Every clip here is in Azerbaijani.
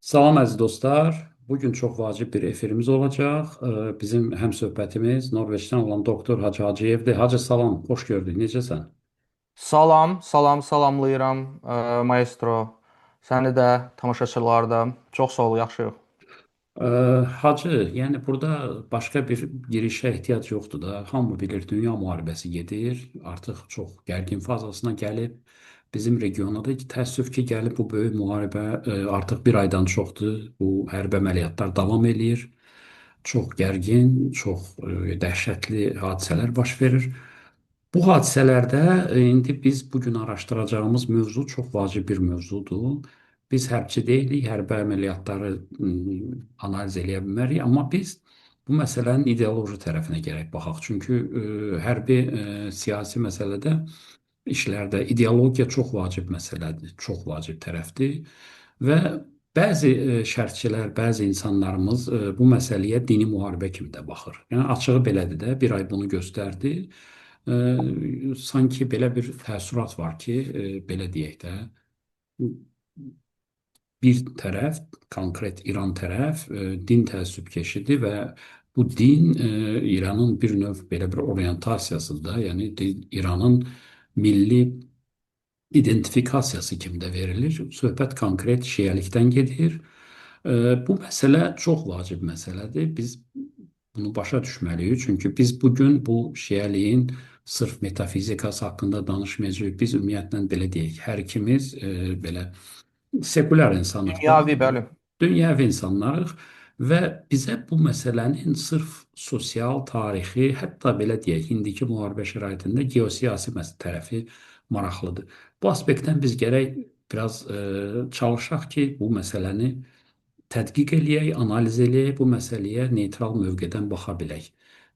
Salam əziz dostlar. Bugün çox vacib bir efirimiz olacaq. Bizim həmsöhbətimiz Norveçdən olan doktor Hacı Hacıyevdir. Hacı salam, xoş gördük. Necəsən? Salamlayıram, maestro. Səni də, tamaşaçıları da. Çox sağ ol, yaxşıyıq. Ee, Hacı, yəni burada başqa bir girişə ehtiyac yoxdur da. Hamı bilir, dünya müharibəsi gedir. Artıq çox gərgin fazasına gəlib. Bizim regiona da təəssüf ki, gəlib bu böyük müharibə artıq bir aydan çoxdur. Bu hərbi əməliyyatlar davam eləyir. Çox gərgin, çox dəhşətli hadisələr baş verir. Bu hadisələrdə indi biz bugün araşdıracağımız mövzu çox vacib bir mövzudur. Biz hərbçi deyilik, hərbi əməliyyatları analiz eləyə bilmərik, amma biz bu məsələnin ideoloji tərəfinə gərək baxaq. Çünki hərbi siyasi məsələdə işlərdə ideologiya çox vacib məsələdir, çox vacib tərəfdir və bəzi şərhçilər, bəzi insanlarımız bu məsələyə dini müharibə kimi də baxır. Yəni açığı belədir də, bir ay bunu göstərdi. Sanki belə bir təəssürat var ki, belə deyək də, bir tərəf, konkret İran tərəf din təəssübkeşidir və bu din İranın bir növ belə bir orientasiyasıdır da, yəni İranın milli identifikasiyası kimi də verilir. Söhbət konkret şiəlikdən gedir. Bu məsələ çox vacib məsələdir. Biz bunu başa düşməliyik. Çünki biz bugün bu şiəliyin sırf metafizikası haqqında danışmayacağıq. Biz ümumiyyətlə belə deyək, hər ikimiz belə sekulyar insanıq da, Dünyavi, bəli. dünyəvi insanlarıq və bizə bu məsələnin sırf sosial, tarixi, hətta belə deyək, indiki müharibə şəraitində geosiyasi tərəfi maraqlıdır. Bu aspektdən biz gərək biraz çalışaq ki, bu məsələni tədqiq eləyək, analiz eləyək, bu məsələyə neytral mövqedən baxa bilək.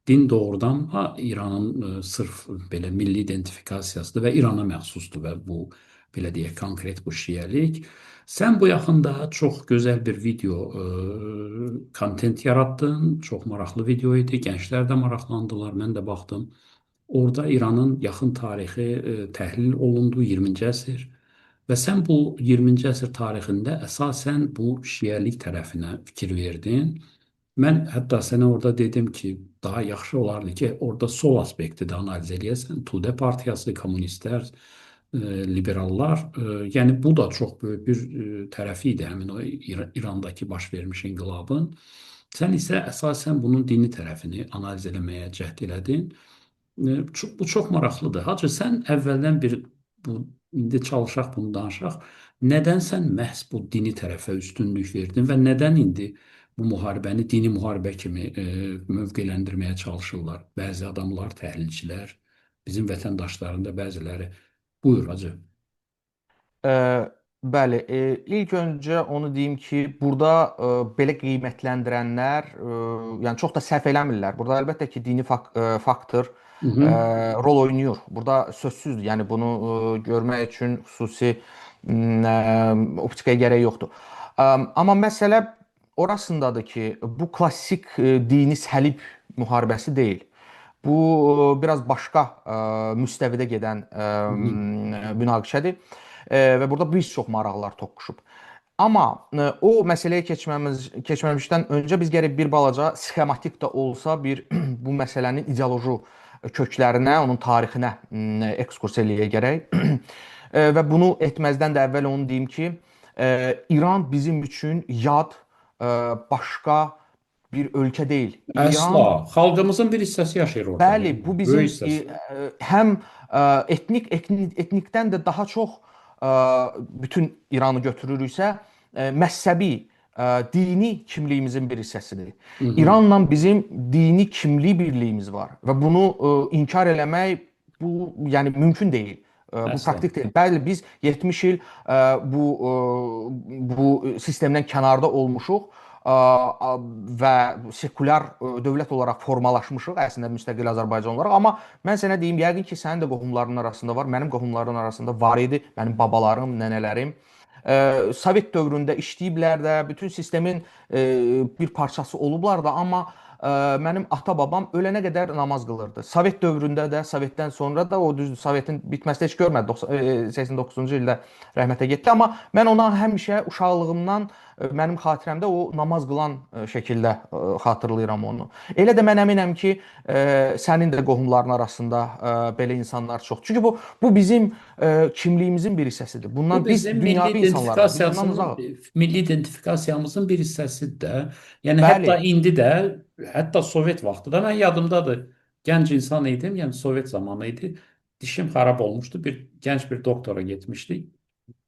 Din doğrudan İranın sırf belə milli identifikasiyasıdır və İrana məxsusdur və bu belə deyək konkret bu şiəlik. Sən bu yaxında çox gözəl bir video kontent yaratdın. Çox maraqlı video idi. Gənclər də maraqlandılar. Mən də baxdım. Orada İranın yaxın tarixi təhlil olundu 20-ci əsr. Və sən bu 20-ci əsr tarixində əsasən bu şiəlik tərəfinə fikir verdin. Mən hətta sənə orada dedim ki, daha yaxşı olardı ki, orada sol aspekti də analiz eləyəsən. Tude partiyası, kommunistlər, liberallar, yəni bu da çox böyük bir tərəfi idi həmin o İrandakı baş vermiş inqilabın. Sən isə əsasən bunun dini tərəfini analiz eləməyə cəhd elədin. Bu çox maraqlıdır. Hacı, sən əvvəldən bir bu indi çalışaq bunu danışaq. Nədən sən məhz bu dini tərəfə üstünlük verdin və nədən indi bu müharibəni dini müharibə kimi mövqeləndirməyə çalışırlar? Bəzi adamlar, təhlilçilər, bizim vətəndaşların da bəziləri. Buyur hacı. Ə, bəli, ilk öncə onu deyim ki, burada belə qiymətləndirənlər, yəni çox da səhv eləmirlər. Burada əlbəttə ki, dini faktor Hı hı. rol oynayır. Burada sözsüzdür. Yəni bunu görmək üçün xüsusi optikaya gərək yoxdur. Amma məsələ orasındadır ki, bu klassik dini səlib müharibəsi deyil. Bu biraz başqa müstəvidə gedən Hı hı. münaqişədir. Və burada bir çox maraqlar toqquşub. Amma o məsələyə keçməmişdən öncə biz gərək bir balaca sxematik də olsa bir bu məsələnin ideoloji köklərinə, onun tarixinə ekskurs eləyə gərək. Və bunu etməzdən də əvvəl onu deyim ki, İran bizim üçün yad, başqa bir ölkə deyil. Əsla. İran, Xalqımızın bir hissəsi yaşayır orada. bəli, Yəni, bu böyük bizim hissəsi. həm etnikdən də daha çox bütün İranı götürürüksə, məzhəbi, dini kimliyimizin bir hissəsidir. Hı hı. İranla bizim dini kimlik birliyimiz var və bunu inkar eləmək bu yəni mümkün deyil. Bu Əsla. praktik deyil. Bəli, biz 70 il bu sistemdən kənarda olmuşuq və sekulyar dövlət olaraq formalaşmışıq, əslində müstəqil Azərbaycan olaraq. Amma mən sənə deyim, yəqin ki, sənin də qohumlarının arasında var, mənim qohumlarımın arasında var idi, mənim babalarım, nənələrim. Sovet dövründə işləyiblər də, bütün sistemin bir parçası olublar da, amma mənim ata-babam ölənə qədər namaz qılırdı. Sovet dövründə də, Sovetdən sonra da, o düzdür, Sovetin bitməsini heç görmədi. 89-cu ildə rəhmətə getdi. Amma mən ona həmişə uşaqlığımdan mənim xatirəmdə o namaz qılan şəkildə xatırlayıram onu. Elə də mən əminəm ki, sənin də qohumların arasında belə insanlar çox. Çünki bu bizim kimliyimizin bir hissəsidir. Bu Bundan biz bizim dünyavi insanlarıq. Biz bundan uzağıq. milli identifikasiyamızın bir hissəsidir də. Yəni Bəli. hətta indi də, hətta Sovet vaxtı da mən yadımdadır. Gənc insan idim, yəni Sovet zamanı idi. Dişim xarab olmuşdu. Gənc bir doktora getmişdik.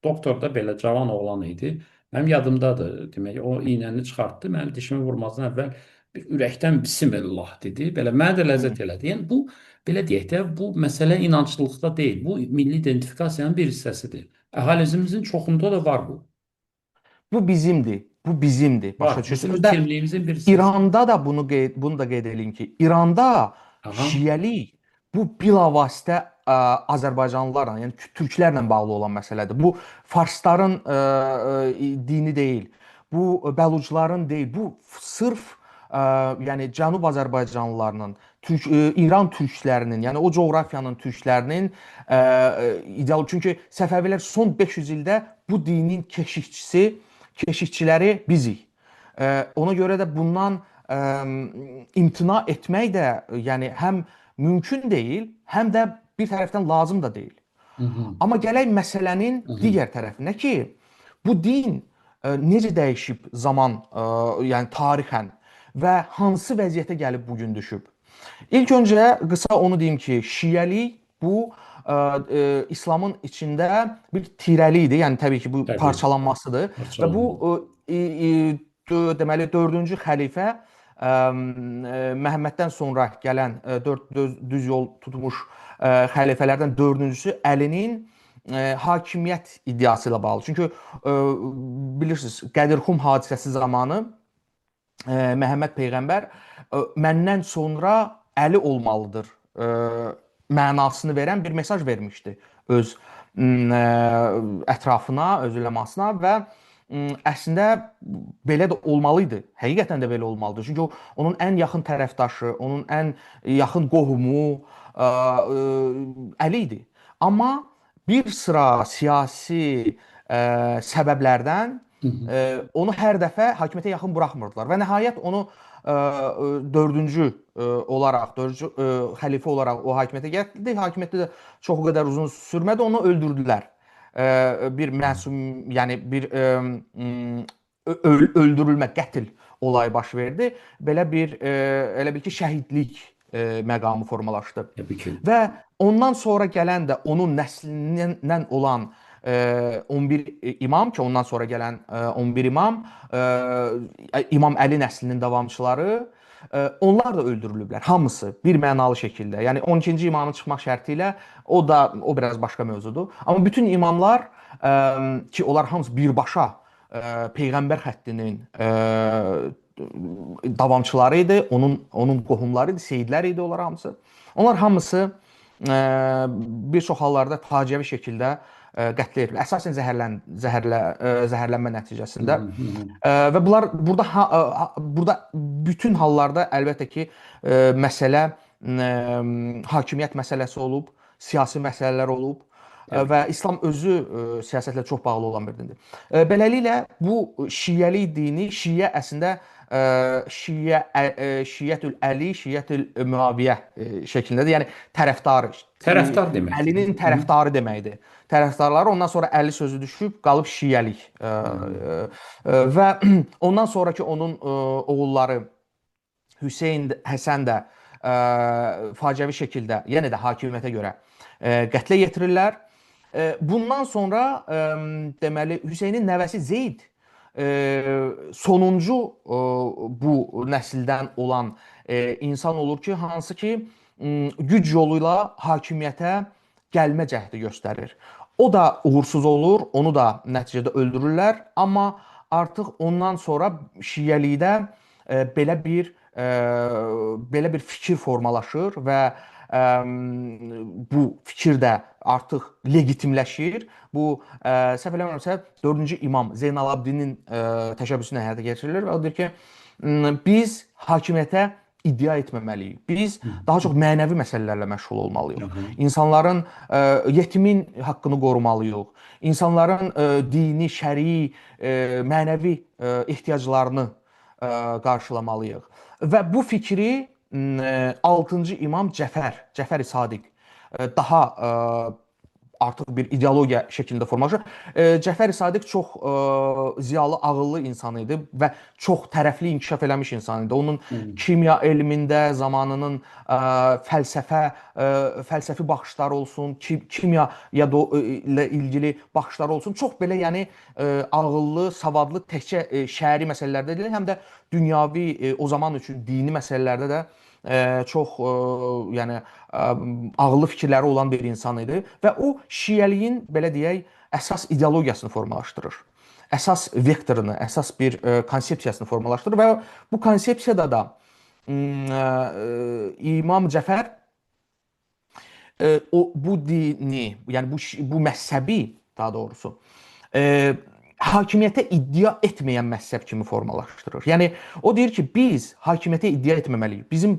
Doktor da belə cavan oğlan idi. Mənim yadımdadır. Demək, o iynəni çıxartdı. Mənim dişimi vurmazdan əvvəl bir ürəkdən Bismillah dedi. Belə mənə də ləzzət elədi. Yəni bu belə deyək də, bu məsələ inanclılıqda deyil. Bu milli identifikasiyanın bir hissəsidir. Əhalimizin çoxunda da var bu. Bu bizimdir. Bu bizimdir. Başa Var. Bizim düşürsünüz? Və kimliyimizin bir hissəsi. İranda da bunu da qeyd edeyim ki, İranda Aha. şiəlik bu bilavasitə Azərbaycanlılarla, yəni türklərlə bağlı olan məsələdir. Bu farsların dini deyil. Bu bəlucların deyil. Bu sırf yəni Cənub Azərbaycanlılarının, İran türklərinin, yəni o coğrafiyanın türklərinin ideal. Çünki Səfəvilər son 500 ildə bu dinin keşikçiləri bizik. Ona görə də bundan imtina etmək də yəni həm mümkün deyil, həm də bir tərəfdən lazım da deyil. Amma gələk məsələnin digər tərəfinə ki, bu din necə dəyişib zaman, yəni tarixən və hansı vəziyyətə gəlib bu gün düşüb. İlk öncə qısa onu deyim ki, şiəlik bu İslamın içində bir tirəlikdir. Yəni təbii ki, bu parçalanmasıdır və bu deməli 4-cü xəlifə Məhəmməddən sonra gələn 4 düz yol tutmuş xəlifələrdən 4-cüsü Əlinin hakimiyyət iddiası ilə bağlı. Çünki bilirsiniz, Qədirxum hadisəsi zamanı Məhəmməd peyğəmbər məndən sonra Əli olmalıdır mənasını verən bir mesaj vermişdi öz ətrafına, öz üləmasına və əslində belə də olmalıydı. Həqiqətən də belə olmalıdır. Çünki onun ən yaxın tərəfdaşı, onun ən yaxın qohumu Əli idi. Amma bir sıra siyasi səbəblərdən onu hər dəfə hakimiyyətə yaxın buraxmırdılar və nəhayət onu 4-cü olaraq, 4-cü xəlifə olaraq o hakimiyyətə gəldi. Hakimiyyətdə də çox o qədər uzun sürmədi, onu öldürdülər. Bir məsum, yəni bir öldürülmə, qətl olayı baş verdi. Belə bir elə bil ki, şəhidlik məqamı formalaşdı. Və ondan sonra gələn də onun nəslindən olan 11 imam ki, ondan sonra gələn 11 imam, İmam Əli nəslinin davamçıları, onlar da öldürülüblər. Hamısı bir mənalı şəkildə. Yəni 12-ci imamın çıxmaq şərti ilə o biraz başqa mövzudur. Amma bütün imamlar ki, onlar hamısı birbaşa peyğəmbər xəttinin davamçıları idi, onun qohumları idi, seyidlər idi onlar hamısı. Onlar hamısı bir çox hallarda faciəvi şəkildə qətlə yetirilib. Əsasən zəhərlənmə nəticəsində. Və burada bütün hallarda əlbəttə ki, məsələ hakimiyyət məsələsi olub, siyasi məsələlər olub və İslam özü siyasətlə çox bağlı olan bir dindir. Beləliklə, bu şiəlik dini, şiə əslində Şiyyətül Əli, Şiyyətül Müaviyyə şəklindədir. Yəni tərəfdarı. Tərəfdar deməkdir. Əlinin tərəfdarı deməkdir. Tərəfdarları, ondan sonra Əli sözü düşüb, qalıb şiəlik. Və ondan sonraki onun oğulları Hüseyn, Həsən də faciəvi şəkildə, yenə də hakimiyyətə görə qətlə yetirirlər. Bundan sonra deməli Hüseynin nəvəsi Zeyd sonuncu bu nəsildən olan insan olur ki, hansı ki güc yolu ilə hakimiyyətə gəlmə cəhdi göstərir. O da uğursuz olur, onu da nəticədə öldürürlər, amma artıq ondan sonra şiəlikdə belə bir fikir formalaşır və bu fikir də artıq legitimləşir. Bu səhv eləmirəmsə 4-cü imam Zeynalabdinin təşəbbüsü ilə həyata keçirilir və o deyir ki, biz hakimiyyətə iddia etməməliyik. Biz daha çox mənəvi məsələlərlə məşğul olmalıyıq. Aha. İnsanların yetimin haqqını qorumalıyıq. İnsanların dini, şərii, mənəvi ehtiyaclarını qarşılamalıyıq. Və bu fikri 6-cı İmam Cəfər Sadiq daha artıq bir ideologiya şəklində formalaşır. Cəfər Sadiq çox ziyalı, ağıllı insan idi və çox tərəfli inkişaf eləmiş insan idi. Onun kimya elmində zamanının fəlsəfi baxışları olsun, kimya ilə ilgili baxışları olsun, çox belə yəni ağıllı, savadlı təkcə şəhəri məsələlərdə deyil, həm də dünyəvi o zaman üçün dini məsələlərdə də çox yəni ağıllı fikirləri olan bir insan idi və o şiəliyin belə deyək əsas ideologiyasını formalaşdırır. Əsas vektorunu, əsas bir konsepsiyasını formalaşdırır və bu konsepsiyada da İmam Cəfər bu dini, yəni bu məzhəbi daha doğrusu hakimiyyətə iddia etməyən məzhəb kimi formalaşdırır. Yəni o deyir ki, biz hakimiyyətə iddia etməməliyik. Bizim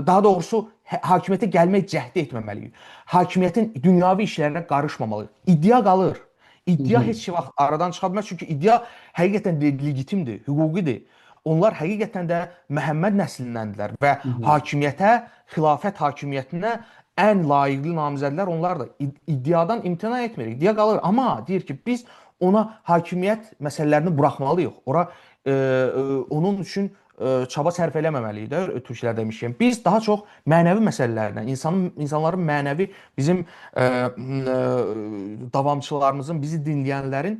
daha doğrusu hakimiyyətə gəlmək cəhdi etməməliyik. Hakimiyyətin dünyəvi işlərinə qarışmamalıyıq. İddia qalır. İddia heç vaxt aradan çıxa bilməz, çünki iddia həqiqətən də legitimdir, hüquqidir. Onlar həqiqətən də Məhəmməd nəslindəndirlər və hakimiyyətə, xilafət hakimiyyətinə ən layiqli namizədlər onlardır. İddiadan imtina etmirik. İddia qalır. Amma deyir ki, biz ona hakimiyyət məsələlərini buraxmalıyıq. Onun üçün çaba sərf eləməməliyik də, türklər demişkən. Biz daha çox mənəvi məsələlərlə, insanların mənəvi, bizim davamçılarımızın, bizi dinləyənlərin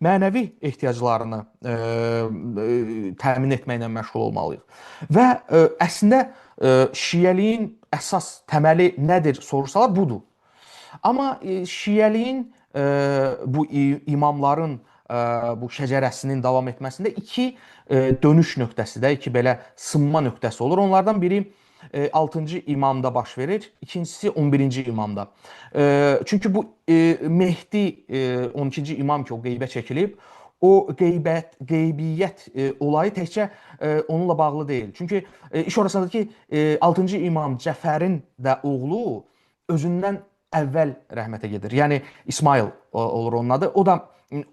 mənəvi ehtiyaclarını təmin etməklə məşğul olmalıyıq. Və əslində şiəliyin əsas təməli nədir soruşsalar budur. Amma şiəliyin bu imamların bu şəcərəsinin davam etməsində iki dönüş nöqtəsi də, iki belə sınma nöqtəsi olur. Onlardan biri 6-cı imamda baş verir, ikincisi 11-ci imamda. Çünki bu Mehdi 12-ci imam ki, o qeybə çəkilib, o qeybiyyət olayı təkcə onunla bağlı deyil. Çünki iş orasındadır ki, 6-cı imam Cəfərin də oğlu özündən əvvəl rəhmətə gedir. Yəni İsmail olur onun adı.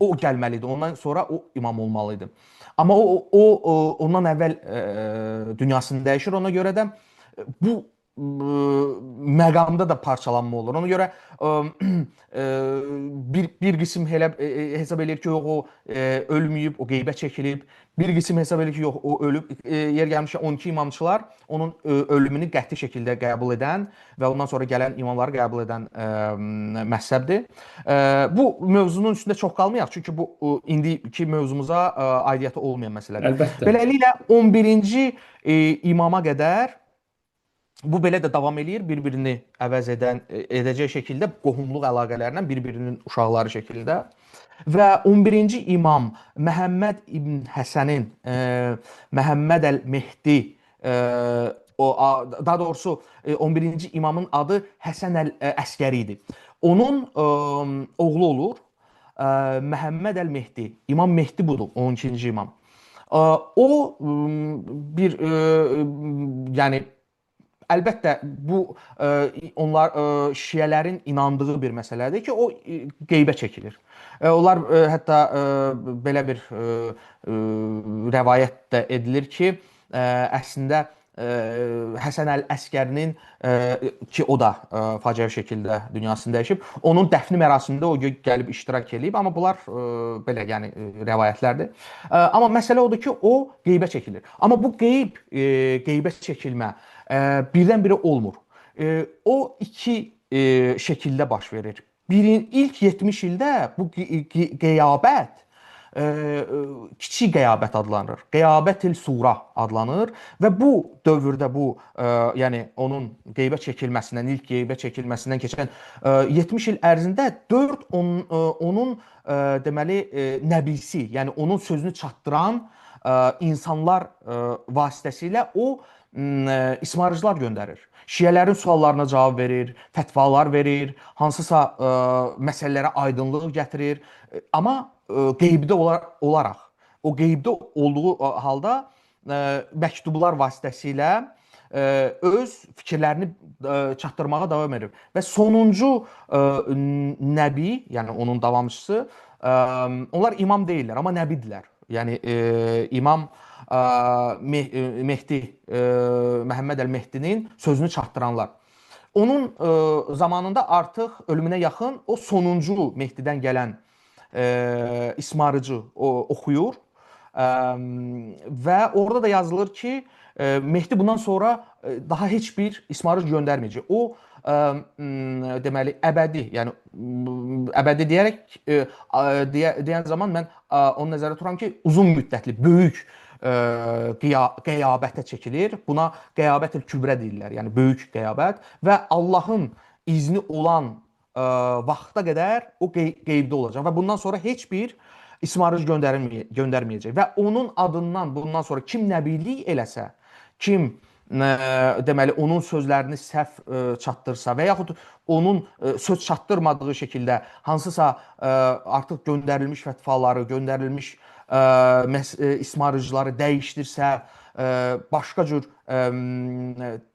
O gəlməlidir. Ondan sonra o imam olmalıydı. Amma o ondan əvvəl dünyasını dəyişir. Ona görə də bu məqamda da parçalanma olur. Ona görə bir qism hesab edir ki, yox, o ölməyib, o qeybə çəkilib. Bir qism hesab edir ki, yox, o ölüb. Yer gəlmişə 12 imamçılar onun ölümünü qəti şəkildə qəbul edən və ondan sonra gələn imamları qəbul edən məzhəbdir. Bu mövzunun üstündə çox qalmayaq, çünki bu indiki mövzumuza aidiyyəti olmayan məsələdir. Əlbəttə. Beləliklə 11-ci imama qədər bu belə də davam eləyir, bir-birini əvəz edəcək şəkildə qohumluq əlaqələrindən bir-birinin uşaqları şəkildə. Və 11-ci imam Məhəmməd ibn Həsənin, Məhəmməd əl-Mehdi, daha doğrusu 11-ci imamın adı Həsən əl-Əskəri idi. Onun oğlu olur Məhəmməd əl-Mehdi. İmam Mehdi budur, 12-ci imam. O bir, yəni əlbəttə bu onlar şiələrin inandığı bir məsələdir ki, o qeybə çəkilir. Onlar hətta belə bir rəvayət də edilir ki, əslində Həsən əl-Əskərinin ki, o da faciəvi şəkildə dünyasını dəyişib, onun dəfni mərasimində o gəlib iştirak edib, amma bunlar belə, yəni rəvayətlərdir. Amma məsələ odur ki, o qeybə çəkilir. Amma bu qeybə çəkilmə birdən-birə olmur. O iki şəkildə baş verir. İlk 70 ildə bu qeyabət kiçik qeyabət adlanır. Qeyabət-il Sura adlanır və bu dövrdə bu, yəni onun qeybə çəkilməsindən, ilk qeybə çəkilməsindən keçən 70 il ərzində 4 onun deməli nəbisi, yəni onun sözünü çatdıran insanlar vasitəsilə o ismarıcılar göndərir. Şiələrin suallarına cavab verir, fətvalar verir, hansısa məsələlərə aydınlıq gətirir. Amma qeybdə olaraq, o qeybdə olduğu halda məktublar vasitəsilə öz fikirlərini çatdırmağa davam edir. Və sonuncu nəbi, yəni onun davamçısı, onlar imam deyillər, amma nəbidirlər. Yəni İmam Mehdi, Məhəmməd Əl-Mehdinin sözünü çatdıranlar. Onun zamanında artıq ölümünə yaxın o sonuncu Mehdidən gələn ismarıcı oxuyur. Və orada da yazılır ki, Mehdi bundan sonra daha heç bir ismarıc göndərməyəcək. O deməli əbədi, yəni əbədi deyərək deyən zaman mən onu nəzərdə tuturam ki, uzun müddətli, böyük qəyabətə çəkilir. Buna qəyabət-ül kübrə deyirlər, yəni böyük qəyabət və Allahın izni olan vaxta qədər o qeybdə olacaq və bundan sonra heç bir ismarıc göndərməyəcək və onun adından bundan sonra kim nəbilik eləsə, kim deməli onun sözlərini səhv çatdırsa və yaxud onun söz çatdırmadığı şəkildə hansısa artıq göndərilmiş fətvaları, göndərilmiş ismarıcıları dəyişdirsə, başqa cür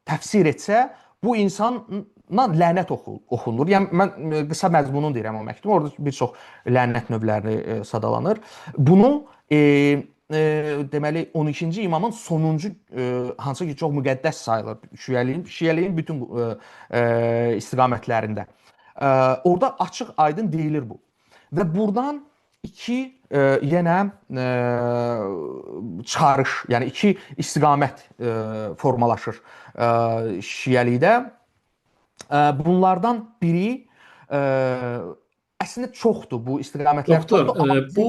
təfsir etsə, bu insana lənət oxunur. Yəni mən qısa məzmununu deyirəm o məktubun. Orada bir çox lənət növlərini sadalanır. Bunu deməli 12-ci imamın sonuncu hansı ki çox müqəddəs sayılır şiəliyin bütün istiqamətlərində. Orada açıq-aydın deyilir bu. Və buradan iki yenə çıxarış, yəni iki istiqamət formalaşır şiəlikdə. Bunlardan biri əslində çoxdur bu istiqamətlər. Doktor,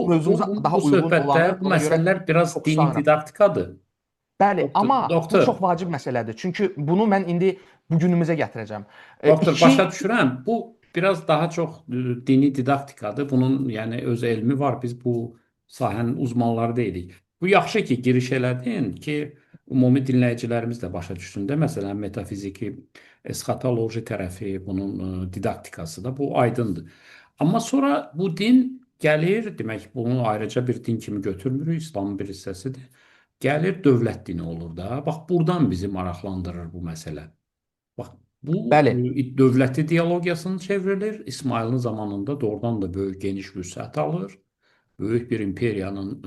mövzumuza daha uyğun söhbətdə olanı, bu ona görə məsələlər biraz dini fokuslanıram. didaktikadır. Bəli, amma bu Doktor, çox vacib məsələdir. Çünki bunu mən indi bu günümüzə gətirəcəm. doktor başa düşürəm. Bu biraz daha çox dini didaktikadır. Bunun yəni öz elmi var. Biz bu sahənin uzmanları deyilik. Bu yaxşı ki, giriş elədin ki, ümumi dinləyicilərimiz də başa düşsün də. Məsələn, metafiziki, eskatoloji tərəfi, bunun didaktikası da bu aydındır. Amma sonra bu din gəlir, demək bunu ayrıca bir din kimi götürmürük, İslamın bir hissəsidir. Gəlir dövlət dini olur da. Bax, buradan bizi maraqlandırır bu məsələ. Bax, bu Bəli. dövlət ideologiyasını çevrilir. İsmailin zamanında doğrudan da böyük geniş vüsət alır. Böyük bir imperiyanın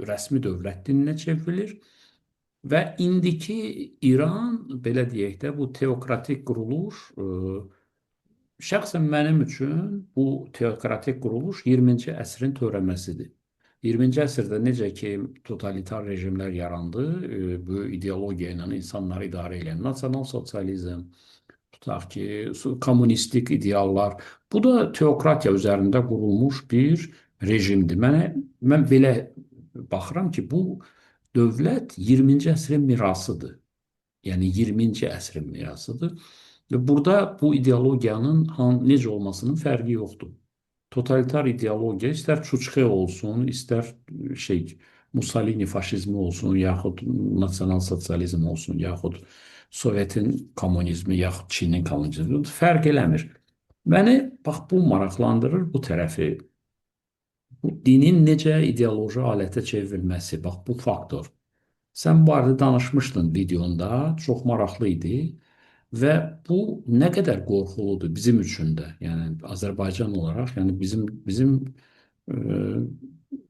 rəsmi dövlət dininə çevrilir. Və indiki İran, belə deyək də, bu teokratik quruluş, şəxsən mənim üçün bu teokratik quruluş 20-ci əsrin törəməsidir. 20-ci əsrdə necə ki, totalitar rejimlər yarandı, bu ideologiya ilə insanları idarə edən nasional sosializm, tutaq ki, kommunistik ideallar, bu da teokratiya üzərində qurulmuş bir rejimdir. Mən belə baxıram ki, bu dövlət 20-ci əsrin mirasıdır. Yəni 20-ci əsrin mirasıdır. Və burada bu ideologiyanın necə olmasının fərqi yoxdur. Totalitar ideologiya istər Çuçxe olsun, istər Mussolini faşizmi olsun, yaxud nasional sosializm olsun, yaxud Sovetin kommunizmi, yaxud Çinin kommunizmi fərq eləmir. Məni bax bu maraqlandırır bu tərəfi. Bu dinin necə ideoloji alətə çevrilməsi, bax bu faktor. Sən bu arada danışmışdın videonda, çox maraqlı idi. Və bu nə qədər qorxuludur bizim üçün də, yəni Azərbaycan olaraq, yəni bizim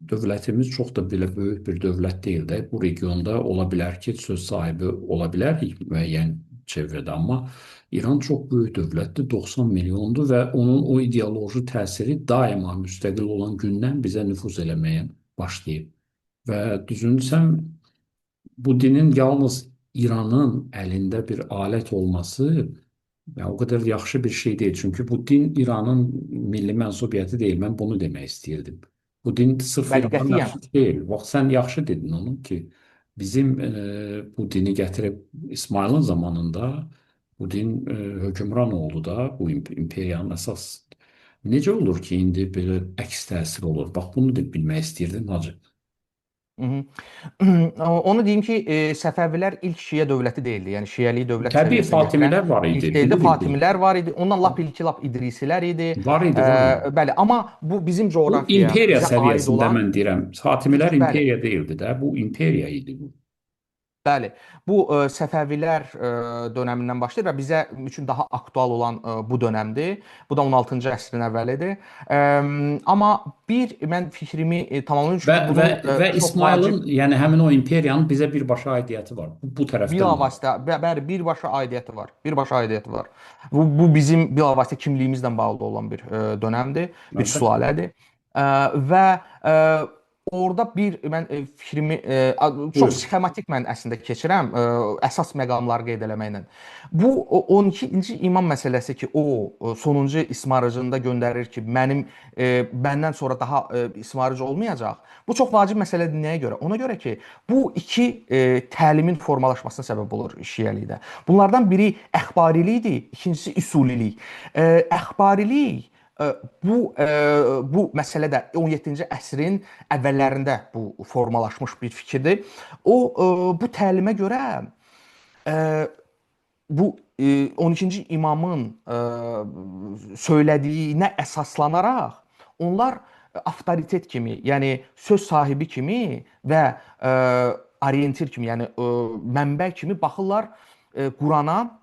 dövlətimiz çox da belə böyük bir dövlət deyil də. Bu regionda ola bilər ki, söz sahibi ola bilərik müəyyən çevrədə, amma İran çox böyük dövlətdir, 90 milyondur və onun o ideoloji təsiri daima müstəqil olan gündən bizə nüfuz eləməyə başlayıb. Və düzünürsəm, bu dinin yalnız İranın əlində bir alət olması o qədər yaxşı bir şey deyil. Çünki bu din İranın milli mənsubiyyəti deyil. Mən bunu demək istəyirdim. Bu din sırf İranın məxsus deyil. Vaxt sən yaxşı dedin onu ki, bizim bu dini gətirib İsmailin zamanında bu din hökmran oldu da, bu imperiyanın əsas. Necə olur ki, indi belə əks təsir olur? Bax, bunu da bilmək istəyirdim, hacı. Hı -hı. Onu deyim ki, Səfəvilər ilk Şiə dövləti deyildi. Yəni Şiəliyi dövlət Təbii səviyyəsinə gətirən Fatimilər var ilk idi, deyildi. bilirik biz. Fatimilər var idi. Ondan lap ilki lap İdrisilər idi. Var idi, var idi. Bəli, amma bu bizim Bu coğrafiyaya, imperiya bizə aid səviyyəsində olan mən deyirəm. Fatimilər bəli. imperiya deyildi də, bu imperiya idi bu. Bəli, bu Səfəvilər dönəmindən başlayır və bizə üçün daha aktual olan bu dönəmdir. Bu da 16-cı əsrin əvvəlidir. Amma bir mən fikrimi tamamlayım Və çünki və bunun və çox İsmayılın, vacib yəni həmin o imperiyanın bizə birbaşa aidiyyəti var. Bu tərəfdən də. bilavasitə, bəli, birbaşa aidiyyəti var. Birbaşa aidiyyəti var. Bu bizim bilavasitə kimliyimizlə bağlı olan bir dönəmdir, bir Əlbəttə. sülalədir. Və orada bir mən fikrimi çox Buyur. sxematik mən əslində keçirəm, əsas məqamları qeyd eləməklə. Bu 12-ci imam məsələsi ki, o sonuncu ismarıcında göndərir ki, məndən sonra daha ismarıcı olmayacaq. Bu çox vacib məsələdir nəyə görə? Ona görə ki, bu iki təlimin formalaşmasına səbəb olur şiəlikdə. Bunlardan biri əxbarilikdir, ikincisi üsulilik. Əxbarilik bu məsələ də 17-ci əsrin əvvəllərində bu formalaşmış bir fikirdir. Bu təlimə görə bu 12-ci imamın söylədiyinə əsaslanaraq onlar avtoritet kimi, yəni söz sahibi kimi və orientir kimi, yəni mənbə kimi baxırlar Qurana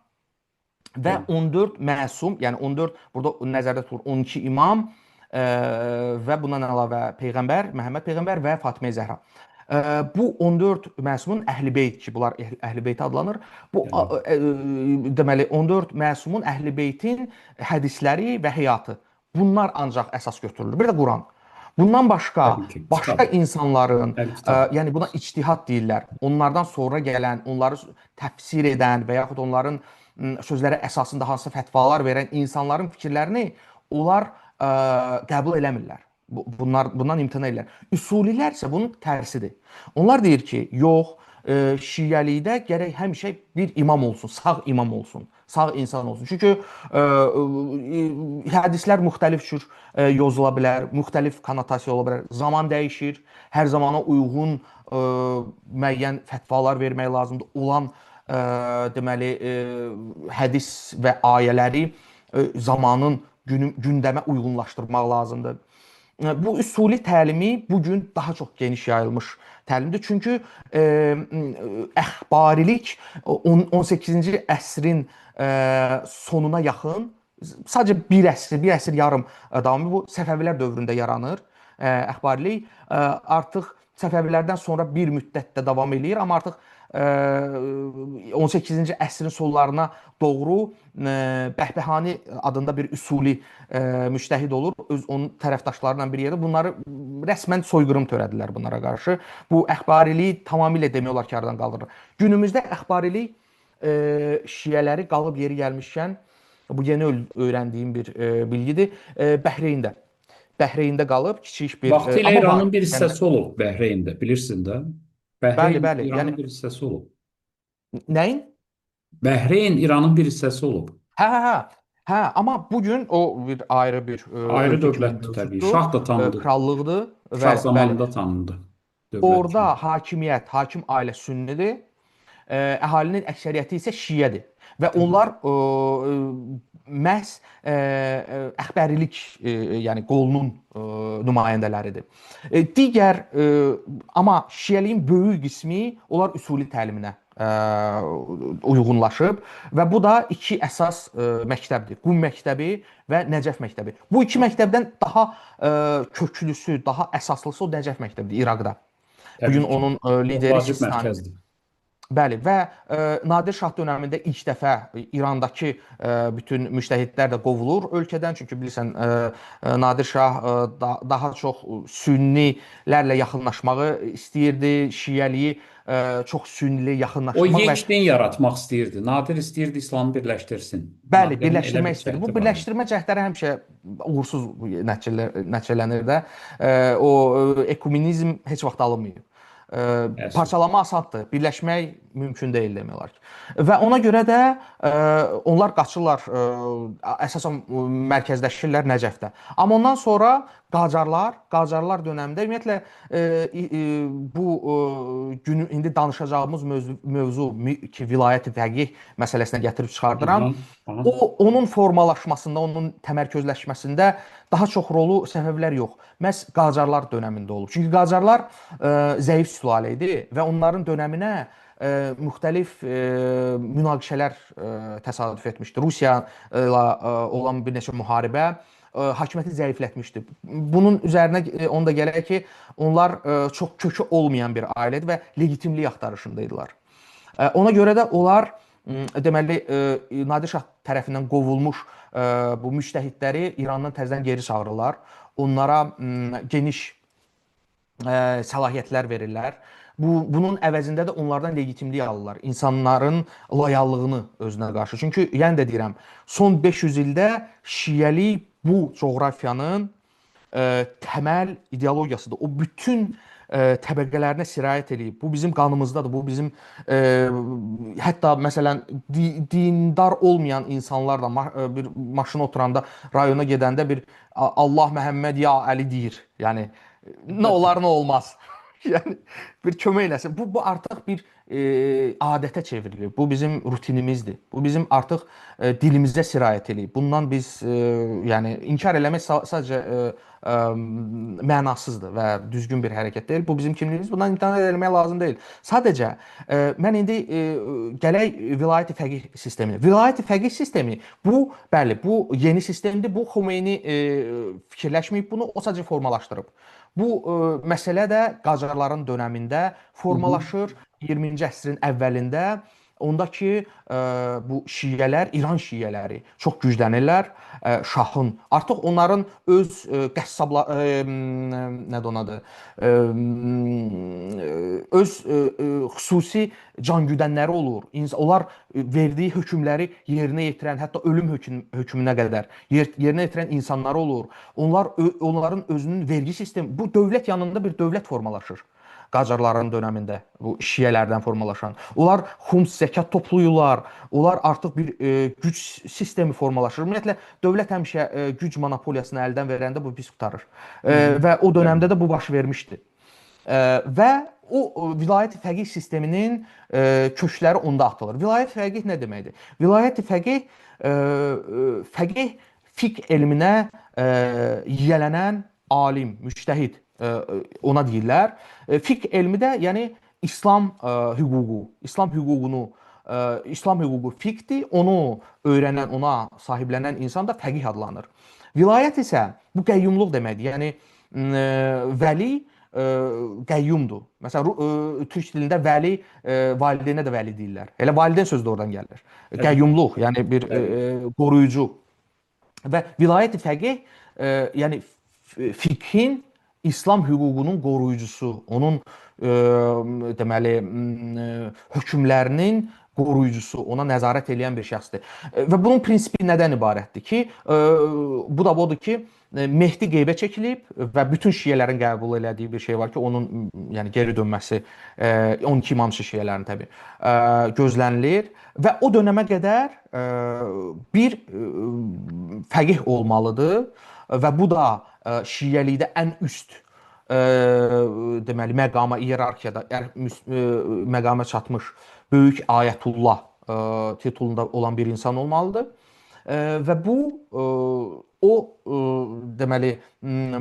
və Bəli. 14 məsum, yəni 14 burada nəzərdə tutulur 12 imam və bundan əlavə peyğəmbər, Məhəmməd peyğəmbər və Fatimə Zəhra. Bu 14 məsumun Əhl-i-Beyt ki, bunlar Əhl-i-Beyt adlanır. Bu Bəli. deməli 14 məsumun Əhl-i-Beytin hədisləri və həyatı. Bunlar ancaq əsas götürülür. Bir də Quran. Bundan başqa Təbii ki, başqa kitab. insanların, Bəli, kitab. yəni buna ictihad deyirlər. Onlardan sonra gələn, onları təfsir edən və yaxud onların sözlərə əsasında hansı fətvalar verən insanların fikirlərini onlar qəbul eləmirlər. Bundan imtina edirlər. Üsulilər isə bunun tərsidir. Onlar deyir ki, yox, şiəlikdə gərək həmişə bir imam olsun, sağ imam olsun, sağ insan olsun. Çünki hədislər müxtəlif cür yozula bilər, müxtəlif konotasiya ola bilər. Zaman dəyişir, hər zamana uyğun müəyyən fətvalar vermək lazımdır. Olan deməli hədis və ayələri zamanın gündəmə uyğunlaşdırmaq lazımdır. Bu üsuli təlimi bu gün daha çox geniş yayılmış təlimdir. Çünki əxbarilik 18-ci əsrin sonuna yaxın sadəcə bir əsr yarım davam edir. Bu Səfəvilər dövründə yaranır əxbarilik. Artıq Səfəvilərdən sonra bir müddətdə davam eləyir, amma artıq 18-ci əsrin sonlarına doğru Bəhbəhani adında bir üsuli müştəhid olur. Onun tərəfdaşlarından biri yerdə. Bunları rəsmən soyqırım törədilər bunlara qarşı. Bu əxbariliyi tamamilə demək olar ki, aradan qaldırır. Günümüzdə əxbarilik şiələri qalıb yeri gəlmişkən, bu yeni öyrəndiyim bir bilgidir, Bəhreyndə. Bəhreyndə qalıb kiçik bir Vaxtilə amma var. İranın bir Yəni hissəsi olub Bəhreyndə, bilirsən də. bəli, Bəhreyn bəli. Yəni İranın bir hissəsi olub. nəyin? Bəhreyn İranın bir hissəsi olub. Hə, hə, hə. Hə, amma bu gün o bir ayrı bir Ayrı ölkə kimi dövlətdir təbii. mövcuddur, Şah da tanındı. krallıqdır Şah və bəli. zamanında tanındı dövlət Orada kimi. hakimiyyət, hakim ailə sünnidir, əhalinin əksəriyyəti isə şiədir və Təbii. onlar məhz əxbərilik, yəni qolunun nümayəndələridir. Digər amma şiəliyin böyük qismi onlar üsuli təliminə uyğunlaşıb və bu da iki əsas məktəbdir. Qum məktəbi və Nəcəf məktəbi. Bu iki məktəbdən daha köklüsü, daha əsaslısı o Nəcəf məktəbidir İraqda. Bu gün Təbii ki. onun O lideri vacib Sistanidir. mərkəzdir. Bəli və Nadir Şah dövründə ilk dəfə İrandakı bütün müştəhidlər də qovulur ölkədən. Çünki bilirsən Nadir Şah daha çox sünnilərlə yaxınlaşmağı istəyirdi, şiəliyi çox sünnili O yaxınlaşmaq və yenç din yaratmaq istəyirdi. Nadir istəyirdi İslamı birləşdirsin. bəli, Nadirin elə bir birləşdirmək istəyirdi. Bu cəhdi var idi. birləşdirmə cəhdləri həmişə uğursuz nəticələnir də. O ekumenizm heç vaxt alınmayıb. Təəssüf. Parçalanma asandır, birləşmək mümkün deyil demək olar ki. Və ona görə də onlar qaçırlar, əsasən mərkəzləşirlər Nəcəfdə. Amma ondan sonra Qacarlar dövründə ümumiyyətlə bu gün indi danışacağımız mövzu ki, vilayət fəqih məsələsinə gətirib çıxardıram. Aha, aha. Onun formalaşmasında, onun təmərkəzləşməsində daha çox rolu Səfəvilər yox, məhz Qacarlar dövründə olub. Çünki Qacarlar zəif sülalə idi və onların dövrünə müxtəlif münaqişələr təsadüf etmişdi. Rusiya ilə olan bir neçə müharibə hakimiyyəti zəiflətmişdi. Bunun üzərinə onu da gələk ki, onlar çox kökü olmayan bir ailədir və legitimlik axtarışındaydılar. Ona görə də onlar deməli Nadir Şah tərəfindən qovulmuş bu müctəhidləri İrandan təzədən geri çağırırlar. Onlara geniş səlahiyyətlər verirlər. Bunun əvəzində də onlardan legitimlik alırlar. İnsanların loyallığını özünə qarşı. Çünki yenə də deyirəm, son 500 ildə şiəlik bu coğrafiyanın təməl ideologiyasıdır. O bütün təbəqələrinə sirayət eləyib. Bu bizim qanımızdadır. Bu bizim hətta məsələn dindar olmayan insanlar da bir maşına oturanda, rayona gedəndə bir Allah Məhəmməd ya Əli deyir. Yəni nə olar, nə olmaz. Yəni bir kömək eləsin. Bu artıq bir adətə çevrilir. Bu bizim rutinimizdir. Bu bizim artıq dilimizə sirayət eləyib. Bundan biz yəni inkar eləmək sadəcə mənasızdır və düzgün bir hərəkət deyil. Bu bizim kimliyimiz. Bundan imtina etmək lazım deyil. Sadəcə mən indi gələk vilayət fəqih sisteminə. Vilayət fəqih sistemi bu, bəli, bu yeni sistemdir. Bu Xomeyni fikirləşməyib bunu, o sadəcə formalaşdırıb. Bu məsələ də Qacarların dövründə formalaşır 20-ci əsrin əvvəlində. Onda ki, bu şiələr, İran şiələri çox güclənirlər. Şahın, artıq onların öz nədir onun adı? Öz xüsusi cangüdənləri olur. Onlar verdiyi hökmləri yerinə yetirən, hətta ölüm hökmünə qədər yerinə yetirən insanlar olur. Onların özünün vergi sistemi, bu dövlət yanında bir dövlət formalaşır. Qacarların dövründə bu şiələrdən formalaşan. Onlar xums zəkat toplayırlar. Onlar artıq bir güc sistemi formalaşır. Ümumiyyətlə dövlət həmişə güc monopoliyasını əldən verəndə bu pis qurtarır. Və o dövrdə də bu baş vermişdi. Və o vilayət fəqih sisteminin kökləri onda atılır. Vilayət fəqih nə deməkdir? Vilayət fəqih fiqh elminə yiyələnən alim, müctəhid ona deyirlər. Fiqh elmi də yəni İslam hüququ, İslam hüququ fiqhdir. Onu öyrənən, ona sahiblənən insan da fəqih adlanır. Vilayət isə bu qəyyumluq deməkdir. Yəni vəli qəyyumdur. Məsələn, türk dilində vəli, valideynə də vəli deyirlər. Elə valideyn sözü də oradan gəlir. Qəyyumluq, yəni bir qoruyucu. Və vilayət fəqih, yəni fiqhin İslam hüququnun qoruyucusu, onun deməli hökmlərinin qoruyucusu, ona nəzarət edən bir şəxsdir. Və bunun prinsipi nədən ibarətdir ki, bu da odur ki, Mehdi qeybə çəkilib və bütün şiələrin qəbul elədiyi bir şey var ki, onun yəni geri dönməsi 12 imamçı şiələrin təbii gözlənilir və o dönəmə qədər bir fəqih olmalıdır və bu da şiəlikdə ən üst deməli məqama, iyerarxiyada məqama çatmış böyük ayətullah titulunda olan bir insan olmalıdır. Və bu deməli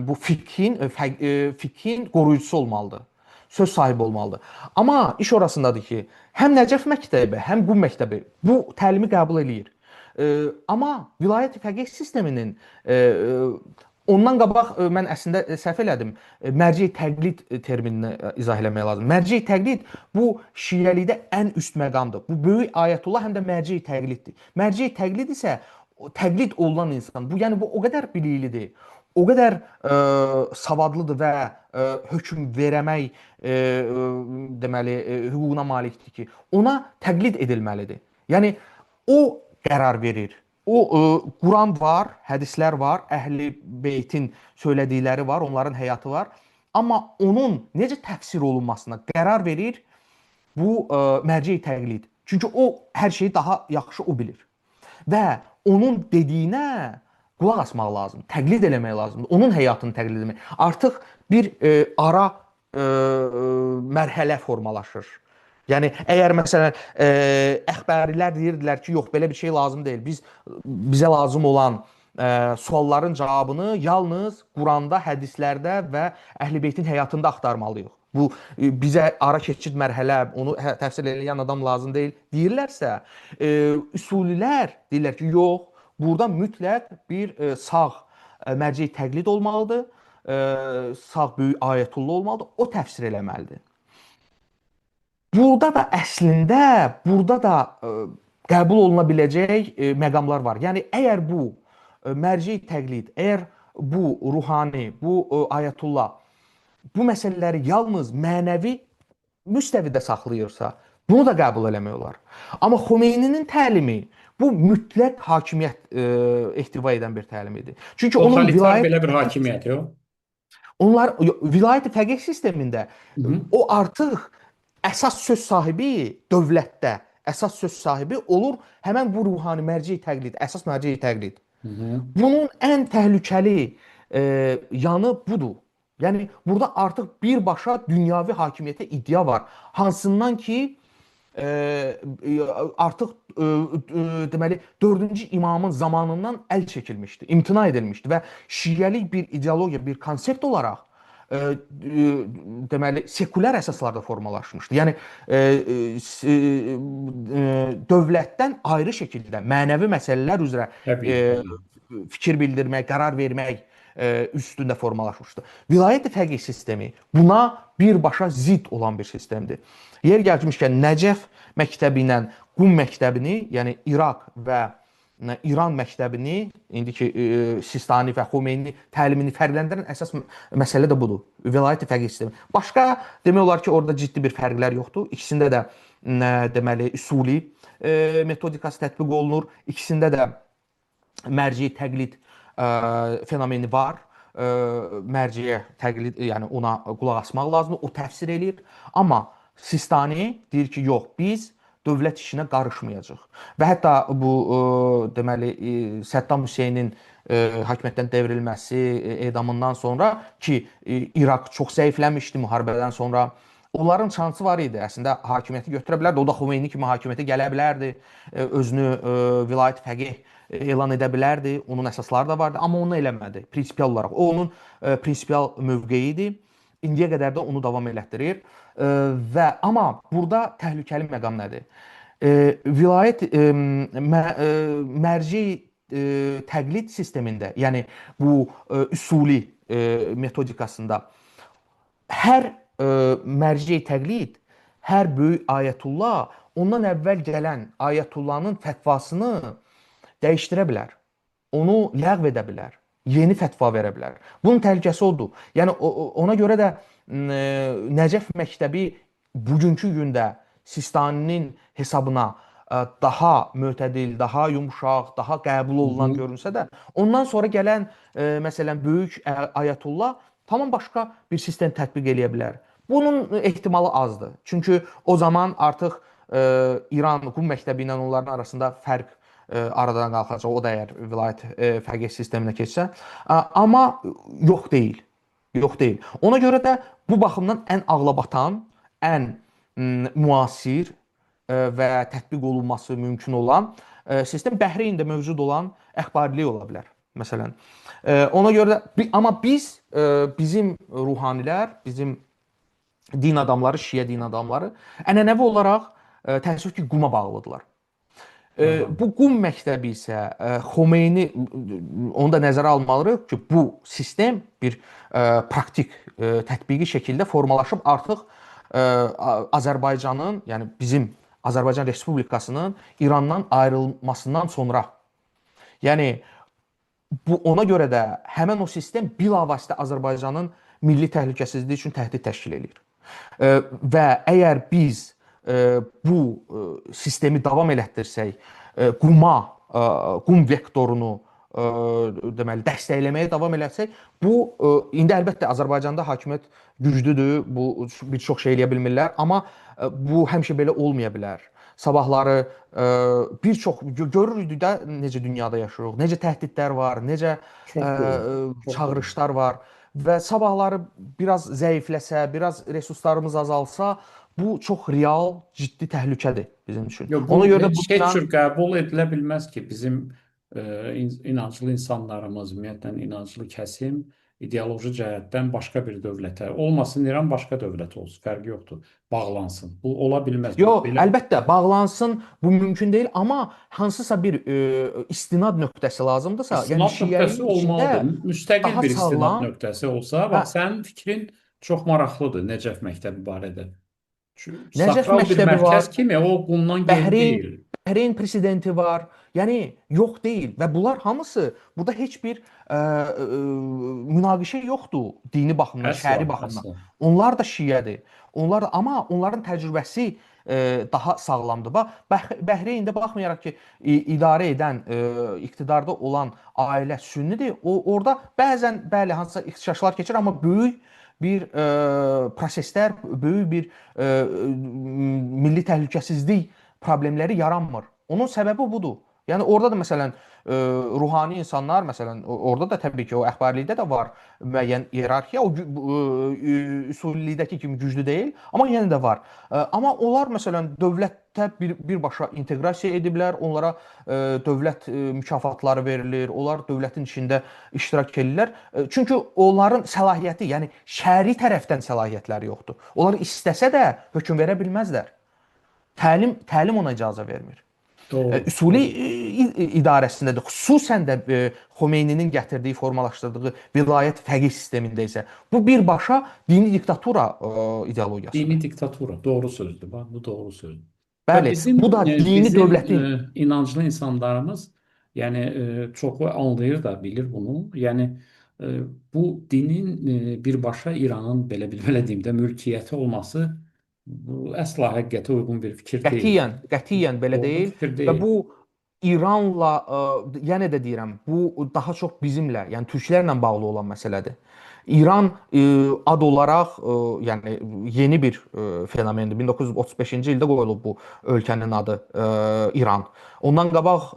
bu fiqhin qoruyucusu olmalıdır. Söz sahibi olmalıdır. Amma iş orasındadır ki, həm Nəcəf məktəbi, həm Qum məktəbi bu təlimi qəbul eləyir. Amma vilayət fəqih sisteminin ondan qabaq mən əslində səhv elədim. Mərci təqlid terminini izah eləmək lazım. Mərci təqlid bu şiəlikdə ən üst məqamdır. Bu böyük ayətullah həm də mərci təqliddir. Mərci təqlid isə təqlid olunan insan. Bu yəni bu o qədər biliklidir, o qədər savadlıdır və hökm verəmək deməli hüququna malikdir ki, ona təqlid edilməlidir. Yəni o qərar verir. O Quran var, hədislər var, Əhl-i Beytin söylədikləri var, onların həyatı var. Amma onun necə təfsir olunmasına qərar verir bu mərci təqlid. Çünki o hər şeyi daha yaxşı o bilir. Və onun dediyinə qulaq asmaq lazımdır, təqlid eləmək lazımdır, onun həyatını təqlid etmək. Artıq bir ara mərhələ formalaşır. Yəni əgər məsələn əxbərilər deyirdilər ki, yox belə bir şey lazım deyil. Bizə lazım olan sualların cavabını yalnız Quranda, hədislərdə və Əhl-i-Beytin həyatında axtarmalıyıq. Bu bizə ara keçid mərhələ, onu təfsir edən adam lazım deyil deyirlərsə, üsulilər deyirlər ki, yox, burada mütləq bir sağ mərci təqlid olmalıdır, sağ böyük ayətullah olmalıdır, o təfsir eləməlidir. Burada da əslində, burada da qəbul oluna biləcək məqamlar var. Yəni əgər bu mərci təqlid, əgər bu ruhani, bu ayətullah bu məsələləri yalnız mənəvi müstəvidə saxlayırsa, bunu da qəbul eləmək olar. Amma Xomeyninin təlimi bu mütləq hakimiyyət ehtiva edən bir təlim idi. Çünki onun Totalitar belə bir hakimiyyət yox. Onlar vilayət fəqih sistemində o artıq əsas söz sahibi dövlətdə, əsas söz sahibi olur həmən bu ruhani mərci təqlid, əsas mərci təqlid. Bunun ən təhlükəli yanı budur. Yəni burada artıq birbaşa dünyavi hakimiyyətə iddia var. Hansından ki artıq deməli 4-cü imamın zamanından əl çəkilmişdi, imtina edilmişdi və şiəlik bir ideologiya, bir konsept olaraq deməli sekulyar əsaslarda formalaşmışdı. Yəni dövlətdən ayrı şəkildə mənəvi məsələlər üzrə fikir bildirmək, qərar vermək üstündə formalaşmışdı. Vilayət fəqih sistemi buna birbaşa zidd olan bir sistemdir. Yer gəlmişkən Nəcəf məktəbi ilə Qum məktəbini, yəni İraq və İran məktəbini, indiki Sistani və Xomeyni təlimini fərqləndirən əsas məsələ də budur. Vilayət fəqih sistemi. Başqa demək olar ki, orada ciddi bir fərqlər yoxdur. İkisində də deməli üsuli metodikası tətbiq olunur. İkisində də mərci təqlid fenomeni var. Mərciyə təqlid, yəni ona qulaq asmaq lazımdır. O təfsir eləyir. Amma Sistani deyir ki, yox, biz dövlət işinə qarışmayacaq. Və hətta bu deməli Səddam Hüseynin hakimiyyətdən devrilməsi, edamından sonra ki, İraq çox zəifləmişdi müharibədən sonra. Onların şansı var idi. Əslində hakimiyyəti götürə bilərdi. O da Xomeyni kimi hakimiyyətə gələ bilərdi. Özünü vilayət fəqih elan edə bilərdi. Onun əsasları da vardı. Amma onu eləmədi prinsipial olaraq. O onun prinsipial mövqeyi idi. İndiyə qədər də onu davam elətdirir. Amma burada təhlükəli məqam nədir? Vilayət mərci təqlid sistemində, yəni bu üsuli metodikasında hər mərci təqlid, hər böyük ayətullah ondan əvvəl gələn ayətullahın fətvasını dəyişdirə bilər. Onu ləğv edə bilər. Yeni fətva verə bilər. Bunun təhlükəsi odur. Yəni ona görə də Nəcəf məktəbi bugünkü gündə Sistaninin hesabına daha mötədil, daha yumşaq, daha qəbul olunan görünsə də, ondan sonra gələn məsələn böyük ayətullah tamam başqa bir sistem tətbiq eləyə bilər. Bunun ehtimalı azdır. Çünki o zaman artıq İran Qum məktəbi ilə onların arasında fərq aradan qalxacaq. O da əgər vilayət fəqih sisteminə keçsə. Amma yox deyil. Yox deyil. Ona görə də bu baxımdan ən ağlabatan, ən müasir və tətbiq olunması mümkün olan sistem Bəhreyndə mövcud olan əxbarilik ola bilər. Məsələn. Ona görə də, amma bizim ruhanilər, bizim din adamları, şiə din adamları ənənəvi olaraq təəssüf ki, Quma bağlıdırlar. Bu Qum məktəbi isə Xomeyni, onu da nəzərə almalıyıq ki, bu sistem bir praktik, tətbiqi şəkildə formalaşıb artıq Azərbaycanın, yəni bizim Azərbaycan Respublikasının İrandan ayrılmasından sonra. Yəni ona görə də həmən o sistem bilavasitə Azərbaycanın milli təhlükəsizliyi üçün təhdid təşkil edir. Və əgər biz bu sistemi davam elətdirsək, Qum vektorunu deməli dəstəkləməyə davam eləsək, bu indi əlbəttə Azərbaycanda hakimiyyət güclüdür, bu bir çox şey eləyə bilmirlər, amma bu həmişə belə olmaya bilər. Sabahları bir çox görürük də necə dünyada yaşayırıq, necə təhdidlər var, necə Çox doğru. Çox doğru. çağırışlar var və sabahları biraz zəifləsə, biraz resurslarımız azalsa, bu çox real, ciddi təhlükədir bizim üçün. Yo, Ona bu görə də heç bundan cür qəbul edilə bilməz ki, bizim inanclı insanlarımız, ümumiyyətlə inanclı kəsim ideoloji cəhətdən başqa bir dövlətə, olmasın İran başqa dövlət olsun, fərqi yoxdur, bağlansın. Bu ola bilməz. Bu yox, belə əlbəttə bağlansın, bu mümkün deyil, amma hansısa bir istinad nöqtəsi lazımdırsa, yəni istinad nöqtəsi şiəliyin içində olmalıdır. Müstəqil daha bir istinad sağlam nöqtəsi olsa, və bax sənin fikrin çox maraqlıdır Nəcəf məktəbi barədə. Nəcəf Sakral bir məktəbi var. mərkəz kimi o bundan geri Bəhreyn deyil. Bəhreyn prezidenti var. Yəni yox deyil və bunlar hamısı burada heç bir münaqişə yoxdur dini baxımdan, Əsla, şəri baxımdan. əsla. Onlar da şiədir. Onlar da, amma onların təcrübəsi daha sağlamdır. Bax Bəhreyndə baxmayaraq ki, idarə edən, iqtidarda olan ailə sünnidir. Orada bəzən bəli hansısa ixtişaşlar keçir, amma böyük bir proseslər, böyük bir milli təhlükəsizlik problemləri yaranmır. Onun səbəbi budur. Yəni orada da məsələn ruhani insanlar, məsələn orada da təbii ki o əxbarilikdə də var müəyyən iyerarxiya, o üsullilikdəki kimi güclü deyil, amma yenə də var. Amma onlar məsələn dövlətdə birbaşa inteqrasiya ediblər, onlara dövlət mükafatları verilir, onlar dövlətin içində iştirak edirlər. Çünki onların səlahiyyəti, yəni şəri tərəfdən səlahiyyətləri yoxdur. Onlar istəsə də hökm verə bilməzlər. Təlim ona icazə vermir. Doğru. Üsuli idarəsində də xüsusən də Xomeyninin gətirdiyi, formalaşdırdığı vilayət fəqih sistemində isə bu birbaşa dini diktatura Dini ideologiyasıdır. diktatura. Doğru sözdür. Bak, bu doğru söz. Ve Bəli, bu da dini dövlətin inanclı insanlarımız yani çoxu anlayır da bilir bunu. Yani bu dinin birbaşa İranın belə deyim də mülkiyyəti olması bu əsla həqiqətə uyğun bir fikir deyil. qətiyyən belə Doğru deyil fikir və deyil. bu İranla yenə də deyirəm, bu daha çox bizimlə, yəni türklərlə bağlı olan məsələdir. İran ad olaraq, yəni yeni bir fenomendir. 1935-ci ildə qoyulub bu ölkənin adı İran. Ondan qabaq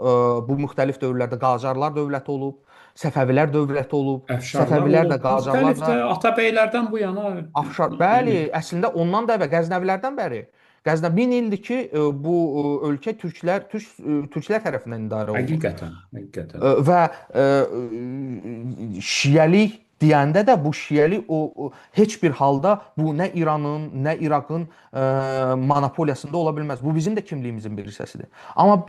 bu müxtəlif dövrlərdə Qacarlar dövləti olub, Səfəvilər dövləti olub. Əfşarlar Səfəvilər də, olub. Qacarlar Müxtəlif da də Atabəylərdən bu yana Afşar, bəli, yəni əslində ondan da əvvəl Qəznəvilərdən bəri. Qəznə 1000 ildir ki, bu ölkə türklər tərəfindən idarə olunur. həqiqətən, həqiqətən. Və şiəlik deyəndə də bu şiəlik heç bir halda bu nə İranın, nə İraqın monopoliyasında ola bilməz. Bu bizim də kimliyimizin bir hissəsidir. Amma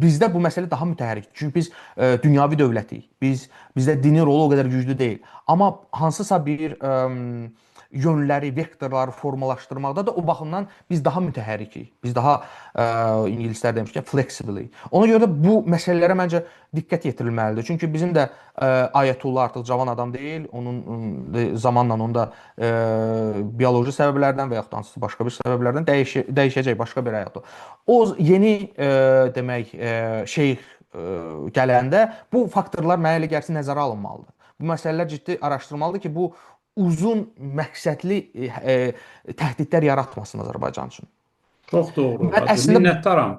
bizdə bu məsələ daha mütəhərrikdir. Çünki biz dünyəvi dövlətik. Bizdə dini rolu o qədər güclü deyil. Amma hansısa bir yönləri, vektorları formalaşdırmaqda da o baxımdan biz daha mütəhərrikik. Biz daha ingilislər demişkən flexible. Ona görə də bu məsələlərə məncə diqqət yetirilməlidir. Çünki bizim də Ayətullah artıq cavan adam deyil. Onun zamanla onda bioloji səbəblərdən və yaxud da hansısa başqa bir səbəblərdən dəyişəcək başqa bir həyatı. O yeni demək şeyx gələndə bu faktorlar mənə elə gəlsin nəzərə alınmalıdır. Bu məsələlər ciddi araşdırılmalıdır ki, bu uzun məqsədli təhdidlər yaratmasın Azərbaycan üçün. Çox doğru. Mən əslində Minnətdaram.